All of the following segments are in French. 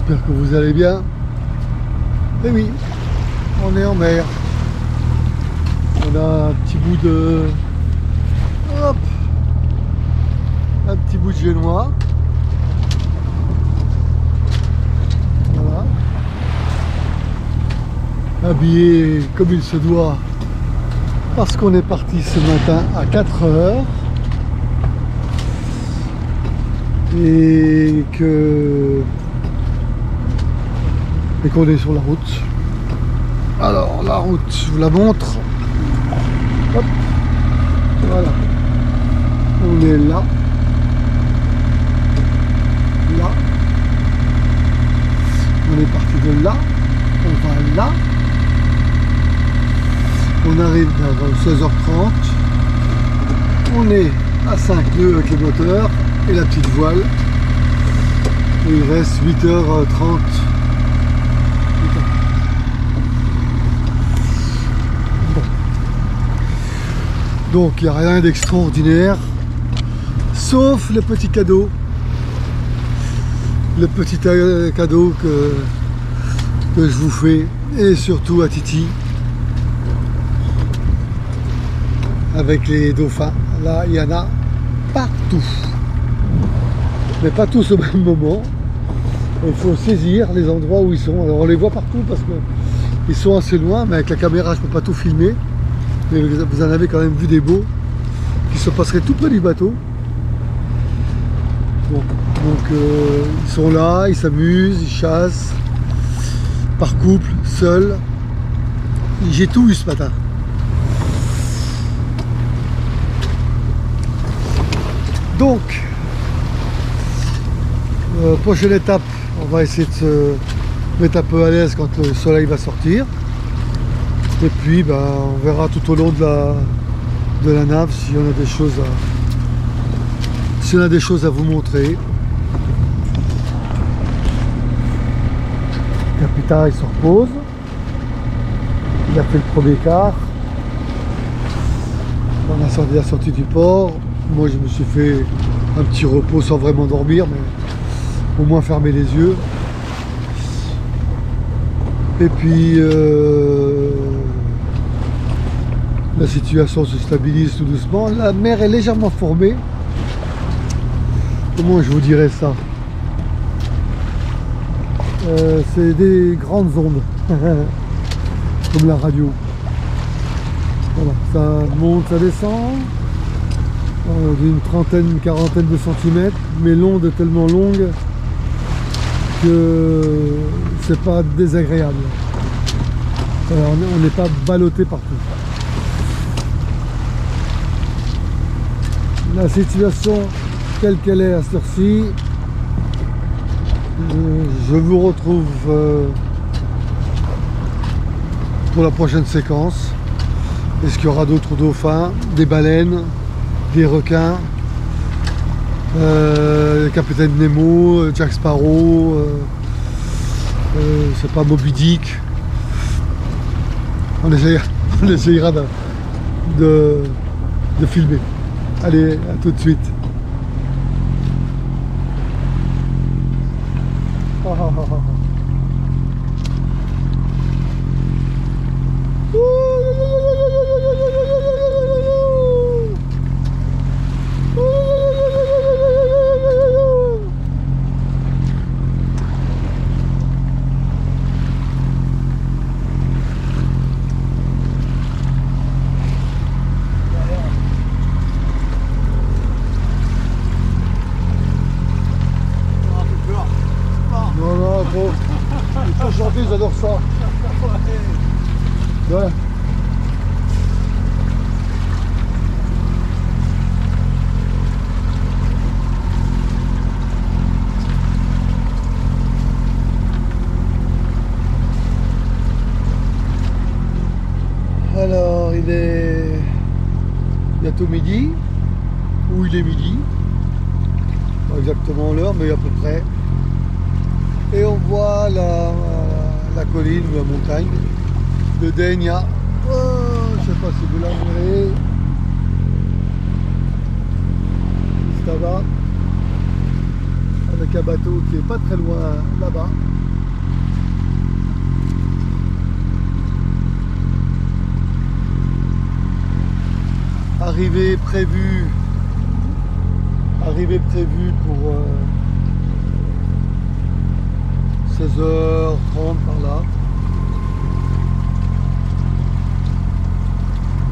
j'espère que vous allez bien. Et oui, on est en mer. On a un petit bout de... Hop, un petit bout de génois. Voilà. Habillé comme il se doit. Parce qu'on est parti ce matin à 4 heures. Et qu'on est sur la route. Alors la route, je vous la montre. Hop. Voilà. On est là. Là. On est parti de là. On va là. On arrive vers 16h30. On est à 5 nœuds avec le moteur et la petite voile. Et il reste 8h30. Bon. Donc il n'y a rien d'extraordinaire, sauf le petit cadeau. Le petit cadeau que je vous fais, et surtout à Titi. Avec les dauphins. Là, il y en a partout. Mais pas tous au même moment. Il faut saisir les endroits où ils sont. Alors on les voit partout parce qu'ils sont assez loin, mais avec la caméra je ne peux pas tout filmer. Mais vous en avez quand même vu des beaux qui se passeraient tout près du bateau. Bon, donc ils sont là, ils s'amusent, ils chassent, par couple, seuls. J'ai tout eu ce matin. Donc, prochaine étape, on va essayer de se mettre un peu à l'aise quand le soleil va sortir. Et puis, on verra tout au long de la nave si on a des choses à vous montrer. Le capitaine il se repose. Il a fait le premier quart. On a sorti la sortie du port. Moi je me suis fait un petit repos sans vraiment dormir, mais au moins fermer les yeux. Et puis la situation se stabilise tout doucement. La mer est légèrement formée. Comment je vous dirais ça? C'est des grandes ondes, comme la radio. Voilà, ça monte, ça descend. D'une trentaine, une quarantaine de centimètres, mais l'onde est tellement longue que c'est pas désagréable. Alors, on n'est pas ballotté partout. La situation telle qu'elle est à cette heure-ci, je vous retrouve pour la prochaine séquence. Est-ce qu'il y aura d'autres dauphins, des baleines, des requins, le capitaine Nemo, Jack Sparrow, c'est pas Moby Dick. On essayera de filmer. Allez, à tout de suite. Il faut chanter, j'adore ça. Ouais. Alors, il est bientôt midi, ou il est midi, pas exactement l'heure, mais à peu près. Et on voit la colline ou la montagne de Denia. Oh, je sais pas si vous la verrez. Juste là-bas. avec un bateau qui est pas très loin là-bas. Arrivée prévue pour 16h30 par là.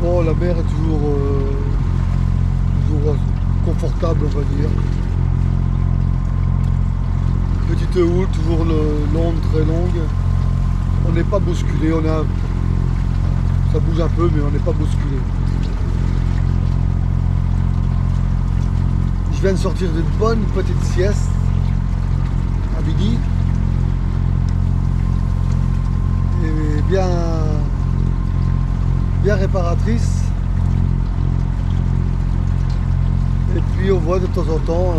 Bon, la mer est toujours confortable, on va dire. Petite houle, toujours longue, très longue. On n'est pas bousculé, ça bouge un peu, mais on n'est pas bousculé. Je viens de sortir d'une bonne petite sieste à midi. Et bien réparatrice. Et puis on voit de temps en temps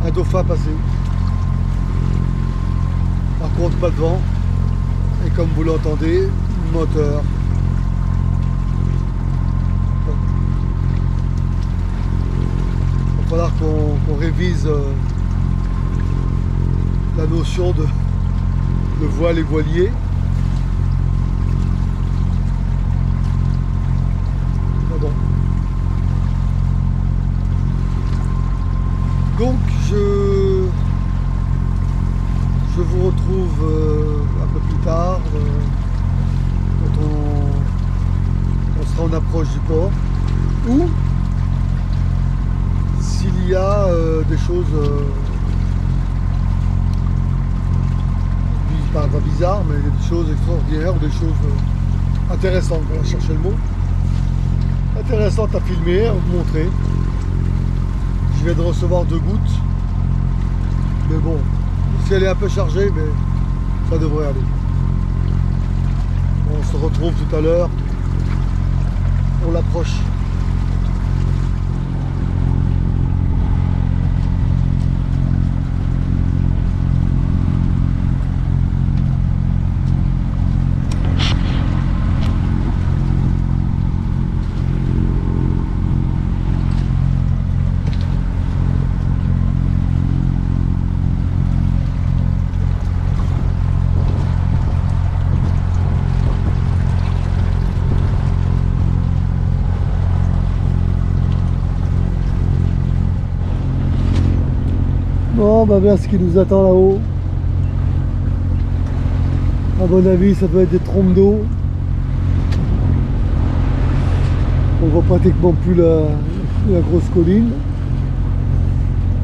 un dauphin passer. Par contre pas de vent. Et comme vous l'entendez, moteur. Il va falloir qu'on révise la notion de voile et voilier. Bon. Donc je vous retrouve un peu plus tard quand on sera en approche du port, ou s'il y a des choses pas bizarres, mais des choses extraordinaires ou des choses intéressantes, on va chercher le mot, intéressantes à filmer, à vous montrer. Je viens de recevoir 2 gouttes, mais bon, si elle est un peu chargée, mais ça devrait aller. On se retrouve tout à l'heure pour l'approche. Bon, bah bien ce qui nous attend là-haut. À mon avis, ça peut être des trompes d'eau. On voit pratiquement plus la grosse colline.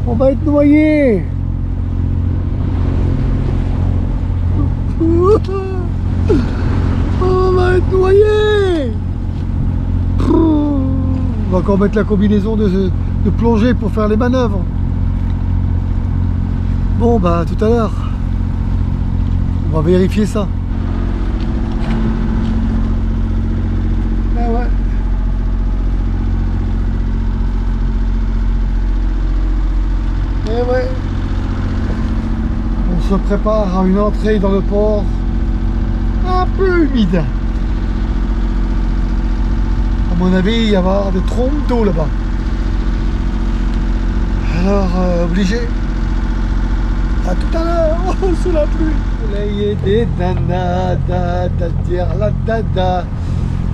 On va être noyé. On va être noyé. On va encore mettre la combinaison de plongée pour faire les manœuvres. Bon, bah tout à l'heure, on va vérifier ça. Ah ouais. Eh ouais. On se prépare à une entrée dans le port un peu humide. À mon avis, il va y avoir des trompes d'eau là-bas. Alors, obligé. A tout à l'heure, oh, sous la pluie. Soleil des nanas, da da dire la dada.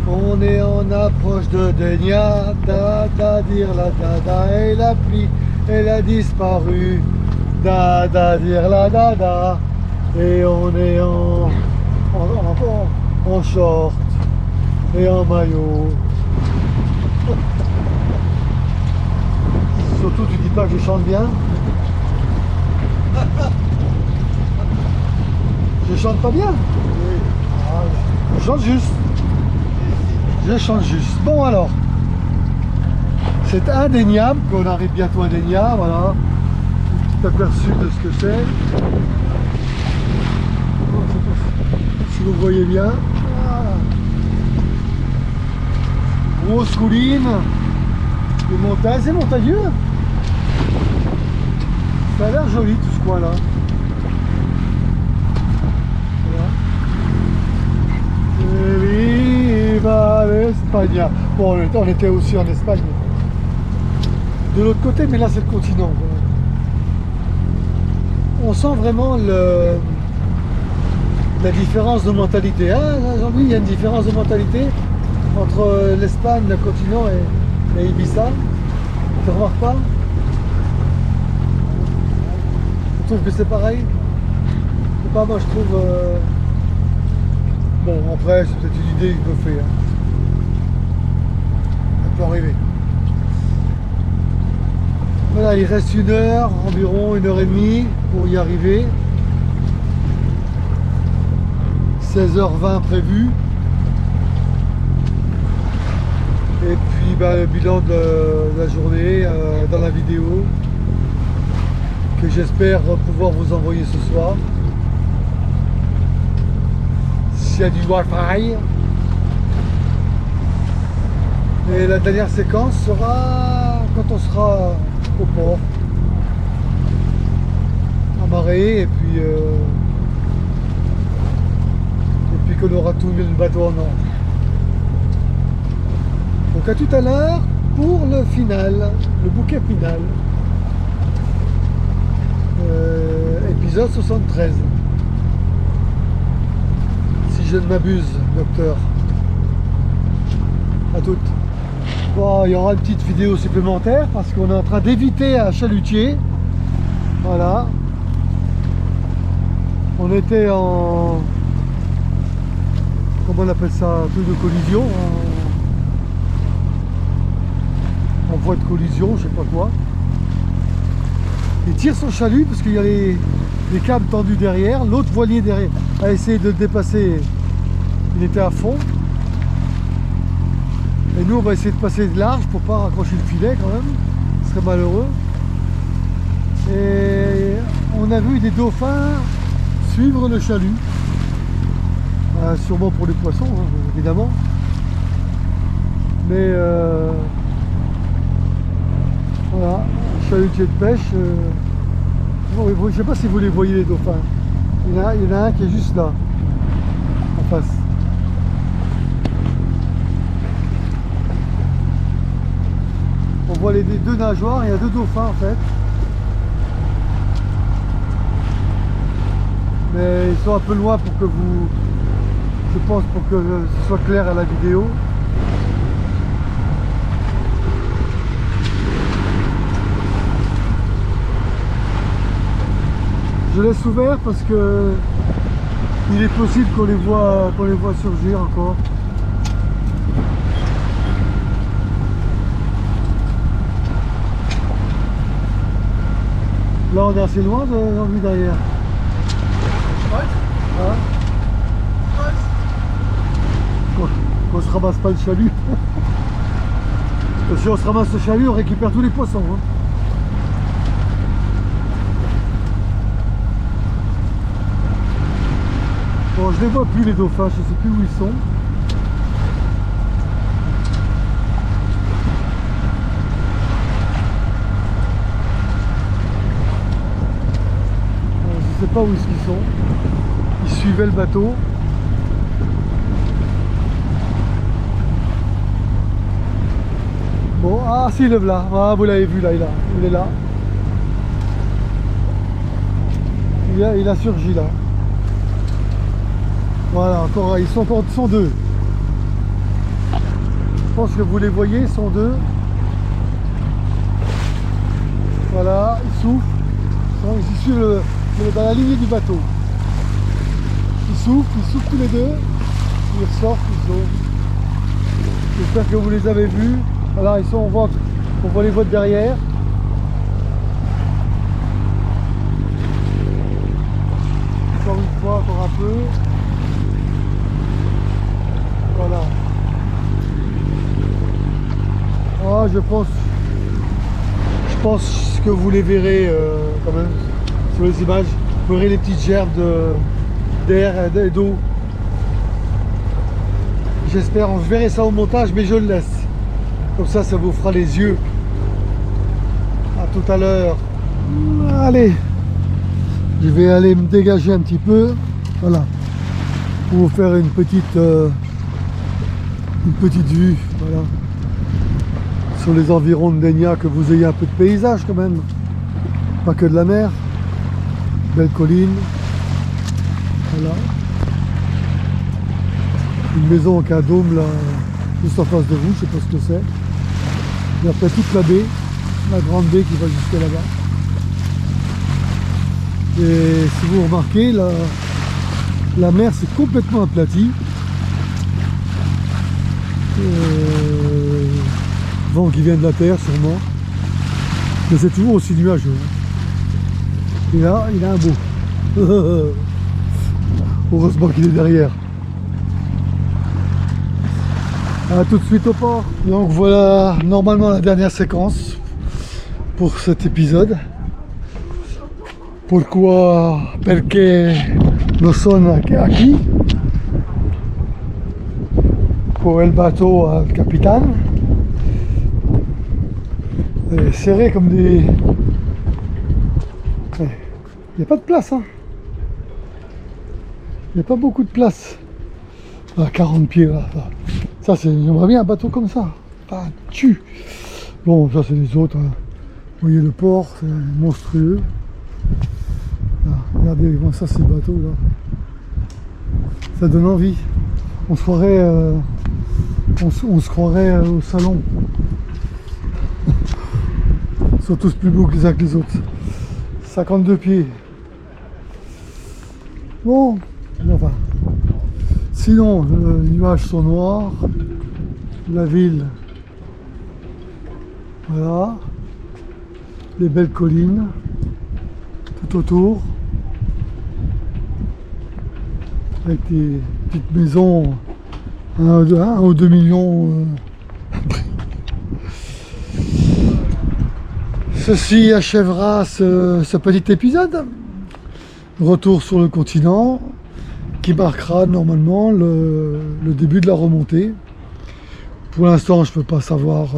On est en approche de Denia, da da dire la dada. Et la pluie, elle a disparu, da da dire la dada. Et on est en short et en maillot. Surtout, tu dis pas que je chante bien. Je chante pas bien. Oui. Ah, je chante juste. Je chante juste. Bon alors, c'est indéniable qu'on arrive bientôt à Denia, voilà. Un petit aperçu de ce que c'est. Si vous voyez bien. Voilà. Grosse colline. De montagne, c'est montagneux. Ça a l'air joli tout ce coin-là. Viva l'Espagne. Bon, on était aussi en Espagne. De l'autre côté, mais là c'est le continent. on sent vraiment la différence de mentalité. Hein, Jean-Louis, il y a une différence de mentalité entre l'Espagne, le continent et Ibiza. Tu ne remarques pas? Tu trouves que c'est pareil? Je sais pas, moi je trouve... Bon, après, c'est peut-être une idée que je me fais. Hein. Ça peut arriver. Voilà, il reste 1 heure, environ 1h30 pour y arriver. 16h20 prévu. Et puis le bilan de la journée dans la vidéo que j'espère pouvoir vous envoyer ce soir. S'il y a du Wi-Fi. Et la dernière séquence sera quand on sera au port, amarré, et puis qu'on aura tout mis le bateau en ordre. Donc à tout à l'heure pour le final, le bouquet final, épisode 73. Si je ne m'abuse, docteur. À toutes. Bon, il y aura une petite vidéo supplémentaire parce qu'on est en train d'éviter un chalutier. Voilà. On était en... Comment on appelle ça? Un truc de collision. En voie de collision, je sais pas quoi. Il tire son chalut parce qu'il y a les câbles tendus derrière. L'autre voilier derrière a essayé de le dépasser. Il était à fond. Et nous on va essayer de passer de large pour pas raccrocher le filet quand même, ce serait malheureux. Et on a vu des dauphins suivre le chalut, sûrement pour les poissons hein, évidemment. Mais voilà, chalutier de pêche. Je ne sais pas si vous les voyez les dauphins. Il y en a un qui est juste là, en face. On voit les deux nageoires, il y a 2 dauphins en fait. Mais ils sont un peu loin pour que vous... Je pense pour que ce soit clair à la vidéo. Je laisse ouvert parce que il est possible qu'on les voit surgir encore. Là on est assez loin de vue derrière. Hein? Qu'on se ramasse pas le chalut. Parce que si on se ramasse le chalut, on récupère tous les poissons. Hein. Bon, je les vois plus les dauphins, je sais plus où ils sont. Je sais pas où ils sont. Ils suivaient le bateau. Bon, ah si, le voilà. Ah, vous l'avez vu là, il est là. Il a surgi là. Voilà, encore, ils sont 2. Je pense que vous les voyez, ils sont 2. Voilà, ils soufflent. Ils suivent dans la lignée du bateau. Ils soufflent tous les 2. Ils ressortent, ils sont. J'espère que vous les avez vus. Voilà, ils sont, on voit les voies derrière. Encore une fois, encore un peu. Voilà. Ah, je pense que vous les verrez quand même sur les images. Vous verrez les petites gerbes d'air et d'eau. J'espère, je verrai ça au montage, mais je le laisse. Comme ça, ça vous fera les yeux. À tout à l'heure. Allez, je vais aller me dégager un petit peu. Voilà, pour vous faire une petite vue. Voilà, sur les environs de Dénia, que vous ayez un peu de paysage quand même, pas que de la mer. belle colline. Voilà. Une maison avec un dôme là, juste en face de vous, je sais pas ce que c'est. Et après toute la baie, la grande baie qui va jusqu'à là-bas. Et si vous remarquez, la mer s'est complètement aplatie. Vent qui vient de la terre sûrement. Mais c'est toujours aussi nuageux. Et là, il a un beau. Heureusement qu'il est derrière. A tout de suite au port. Donc voilà normalement la dernière séquence pour cet épisode. Pourquoi? Perché lo sono qui pour el bateau al capitaine. Serré comme des... Il n'y a pas de place, hein. Il n'y a pas beaucoup de place. À 40 pieds là. Ça c'est. J'aimerais bien un bateau comme ça. Pas tu. Bon, ça c'est les autres. Hein. Vous voyez le port, c'est monstrueux. Là, regardez comment ça ces bateaux là. Ça donne envie. On se croirait, on se croirait au salon. Ils sont tous plus beaux que les uns que les autres. 52 pieds. Bon, enfin. Sinon, les nuages sont noirs. La ville. Voilà. Les belles collines. Tout autour. Avec des petites maisons. 1 ou 2 millions. Ceci achèvera ce petit épisode. Retour sur le continent qui marquera normalement le début de la remontée. Pour l'instant, je ne peux pas savoir,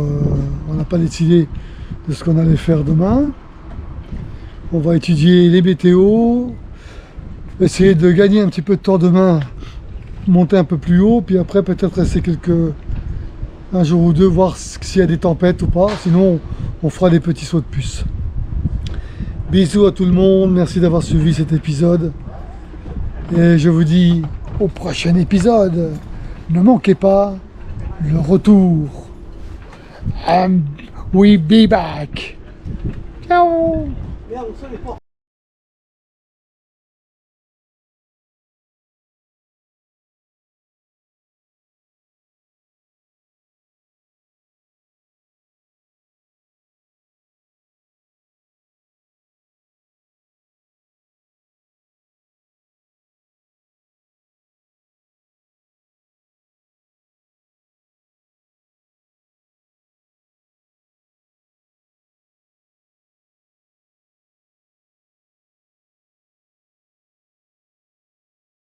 on n'a pas décidé de ce qu'on allait faire demain. On va étudier les météos, essayer de gagner un petit peu de temps demain, monter un peu plus haut, puis après peut-être rester un jour ou deux, voir s'il y a des tempêtes ou pas. Sinon, on fera des petits sauts de puce. Bisous à tout le monde, merci d'avoir suivi cet épisode. Et je vous dis au prochain épisode. Ne manquez pas le retour. And we be back. Ciao.